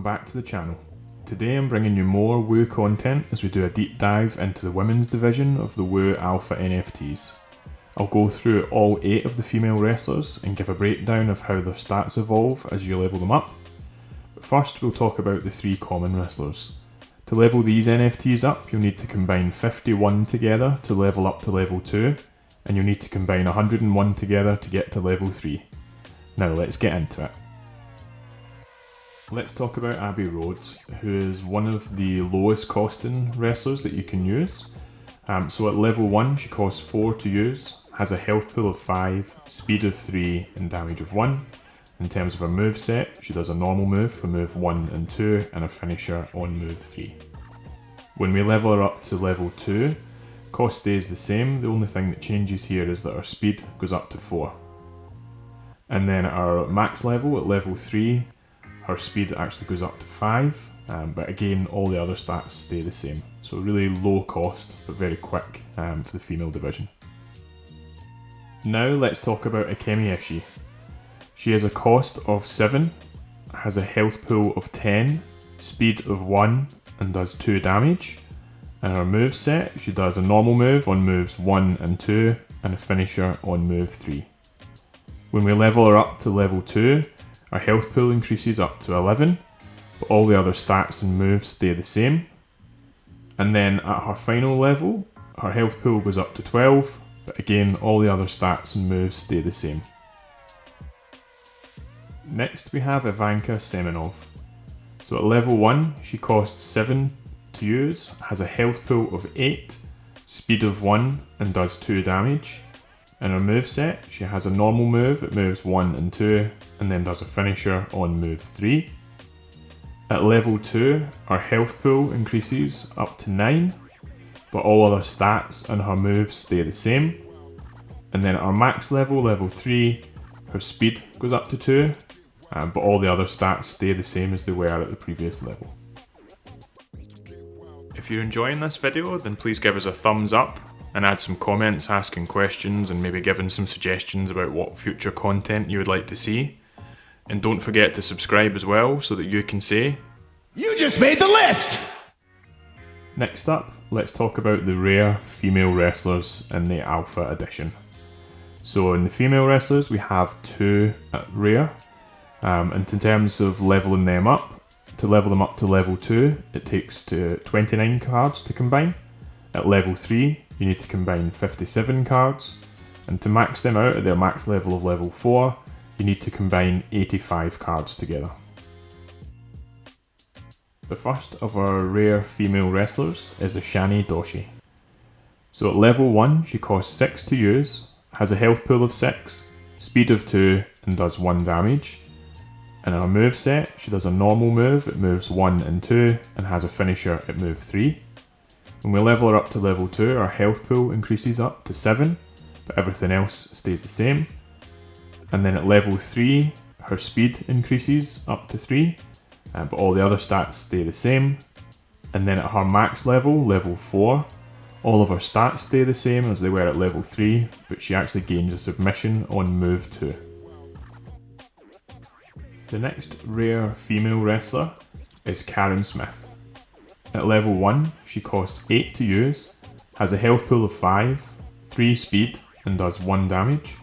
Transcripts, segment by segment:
back to the channel. Today I'm bringing you more Woo content as we do a deep dive into the women's division of the Woo Alpha NFTs. I'll go through all 8 of the female wrestlers and give a breakdown of how their stats evolve as you level them up. But first we'll talk about the 3 common wrestlers. To level these NFTs up, you'll need to combine 51 together to level up to level 2, and you'll need to combine 101 together to get to level 3. Now let's get into it. Let's talk about Abby Rhodes, who is one of the lowest costing wrestlers that you can use. So at level 1 she costs 4 to use, has a health pool of 5, speed of 3 and damage of 1. In terms of her move set, she does a normal move for move 1 and 2 and a finisher on move 3. When we level her up to level 2, cost stays the same, the only thing that changes here is that her speed goes up to 4. And then at our max level, at level 3, her speed actually goes up to 5, but again all the other stats stay the same. So really low cost but very quick for the female division. Now let's talk about Akemi Ishii. She has a cost of 7, has a health pool of 10, speed of 1 and does 2 damage. And her move set, she does a normal move on moves 1 and 2 and a finisher on move 3. When we level her up to level 2, our health pool increases up to 11, but all the other stats and moves stay the same. And then at her final level, her health pool goes up to 12, but again all the other stats and moves stay the same. Next we have Ivanka Semenov. So at level 1 she costs 7 to use, has a health pool of 8, speed of 1 and does 2 damage. In her moveset, she has a normal move at moves 1 and 2 and then does a finisher on move 3. At level 2, her health pool increases up to 9, but all other stats and her moves stay the same. And then at her max level, level 3, her speed goes up to 2, but all the other stats stay the same as they were at the previous level. If you're enjoying this video, then please give us a thumbs up and add some comments asking questions and maybe giving some suggestions about what future content you would like to see. And don't forget to subscribe as well so that you can say, "You just made the list!" Next up, let's talk about the rare female wrestlers in the Alpha Edition. So in the female wrestlers we have 2 at rare, and in terms of leveling them up, to level them up to level 2 it takes to 29 cards to combine. At level 3 you need to combine 57 cards, and to max them out at their max level of level 4 you need to combine 85 cards together. The first of our rare female wrestlers is Ashani Doshi. So at level 1 she costs 6 to use, has a health pool of 6, speed of 2 and does 1 damage. In her moveset she does a normal move at moves 1 and 2 and has a finisher at move 3. When we level her up to level 2, our health pool increases up to 7, but everything else stays the same. And then at level 3, her speed increases up to 3, but all the other stats stay the same. And then at her max level, level 4, all of her stats stay the same as they were at level 3, but she actually gains a submission on move 2. The next rare female wrestler is Karen Smith. At level 1, she costs 8 to use, has a health pool of 5, 3 speed and does 1 damage.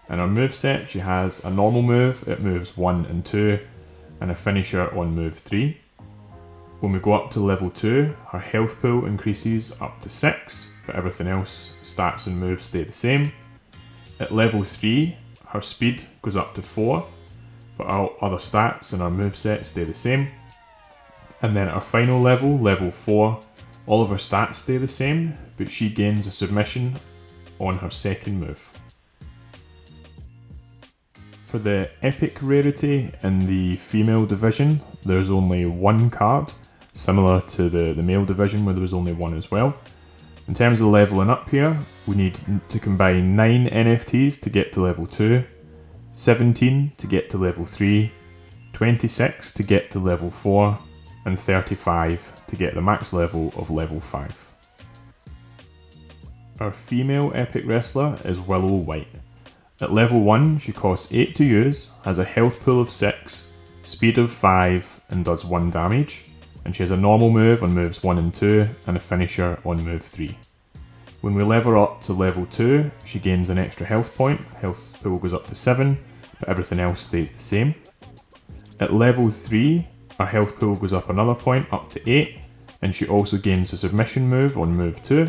In her moveset she has a normal move at moves 1 and 2 and a finisher on move 3. When we go up to level 2, her health pool increases up to 6, but everything else, stats and moves stay the same. At level 3, her speed goes up to 4, but all other stats and her moveset stay the same. And then at her final level, level 4, all of her stats stay the same, but she gains a submission on her second move. For the epic rarity in the female division, there's only 1 card, similar to the male division where there was only 1 as well. In terms of leveling up here, we need to combine 9 NFTs to get to level 2, 17 to get to level 3, 26 to get to level 4, and 35 to get the max level of level 5. Our female epic wrestler is Willow White. At level 1 she costs 8 to use, has a health pool of 6, speed of 5 and does 1 damage, and she has a normal move on moves 1 and 2 and a finisher on move 3. When we level her up to level 2, she gains an extra health point, health pool goes up to 7, but everything else stays the same. At level 3, her health pool goes up another point, up to 8, and she also gains a submission move on move 2.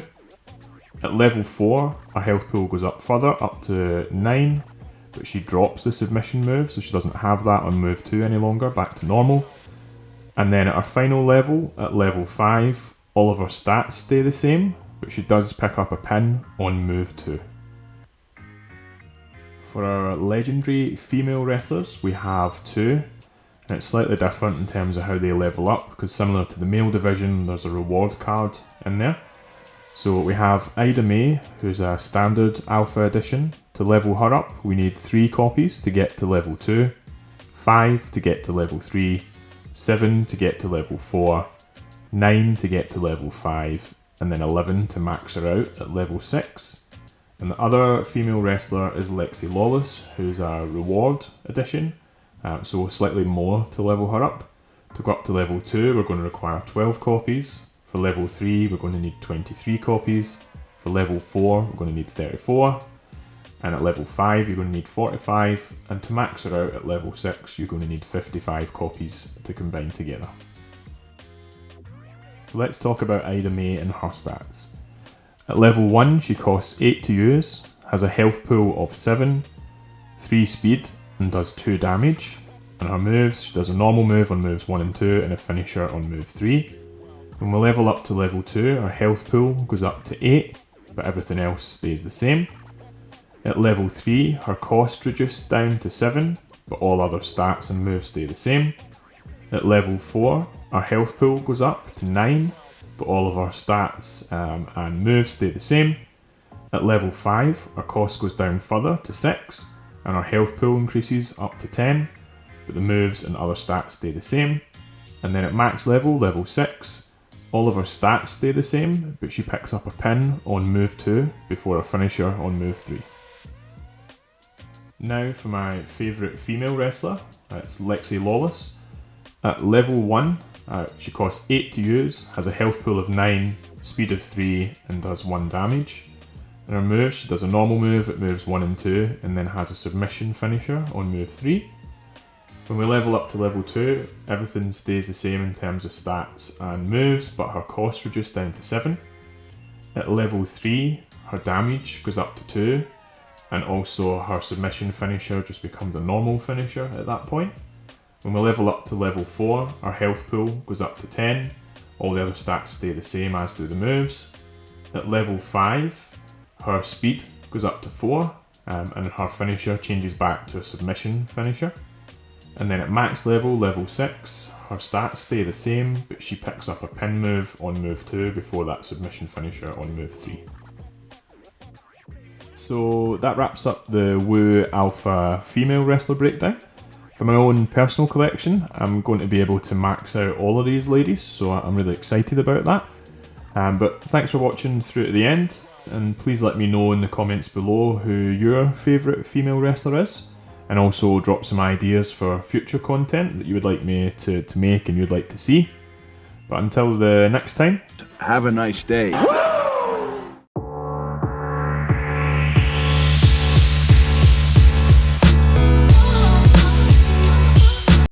At level 4, her health pool goes up further, up to 9, but she drops the submission move, so she doesn't have that on move 2 any longer, back to normal. And then at her final level, at level 5, all of her stats stay the same, but she does pick up a pin on move 2. For our legendary female wrestlers, we have 2, and it's slightly different in terms of how they level up, because similar to the male division, there's a reward card in there. So we have Ida May, who's a standard alpha edition. To level her up, we need 3 copies to get to level 2, 5 to get to level 3, 7 to get to level 4, 9 to get to level 5, and then 11 to max her out at level 6. And the other female wrestler is Lexi Lawless, who's a reward edition, so slightly more to level her up. To go up to level 2, we're going to require 12 copies. For level 3, we're going to need 23 copies. For level 4, we're going to need 34. And at level 5, you're going to need 45. And to max her out at level 6, you're going to need 55 copies to combine together. So let's talk about Ida May and her stats. At level 1, she costs 8 to use, has a health pool of 7, 3 speed, and does 2 damage. And her moves, she does a normal move on moves 1 and 2 and a finisher on move 3. When we level up to level 2, our health pool goes up to 8, but everything else stays the same. At level 3, her cost reduced down to 7, but all other stats and moves stay the same. At level 4, our health pool goes up to 9, but all of our stats and moves stay the same. At level 5, our cost goes down further to 6, and our health pool increases up to 10, but the moves and other stats stay the same. And then at max level, level 6, all of her stats stay the same, but she picks up a pin on move 2 before a finisher on move 3. Now for my favourite female wrestler, it's Lexi Lawless. At level 1, she costs 8 to use, has a health pool of 9, speed of 3, and does 1 damage. In her moves, she does a normal move at moves 1 and 2, and then has a submission finisher on move 3. When we level up to level 2, everything stays the same in terms of stats and moves, but her cost reduced down to 7. At level 3, her damage goes up to 2, and also her submission finisher just becomes a normal finisher at that point. When we level up to level 4, our health pool goes up to 10, all the other stats stay the same as do the moves. At level 5, her speed goes up to 4, and her finisher changes back to a submission finisher. And then at max level, level 6, her stats stay the same, but she picks up a pin move on move 2 before that submission finisher on move 3. So that wraps up the Woo Alpha female wrestler breakdown. For my own personal collection, I'm going to be able to max out all of these ladies, so I'm really excited about that. But thanks for watching through to the end, and please let me know in the comments below who your favourite female wrestler is, and also drop some ideas for future content that you would like me to make and you'd like to see. But until the next time, Have a nice day.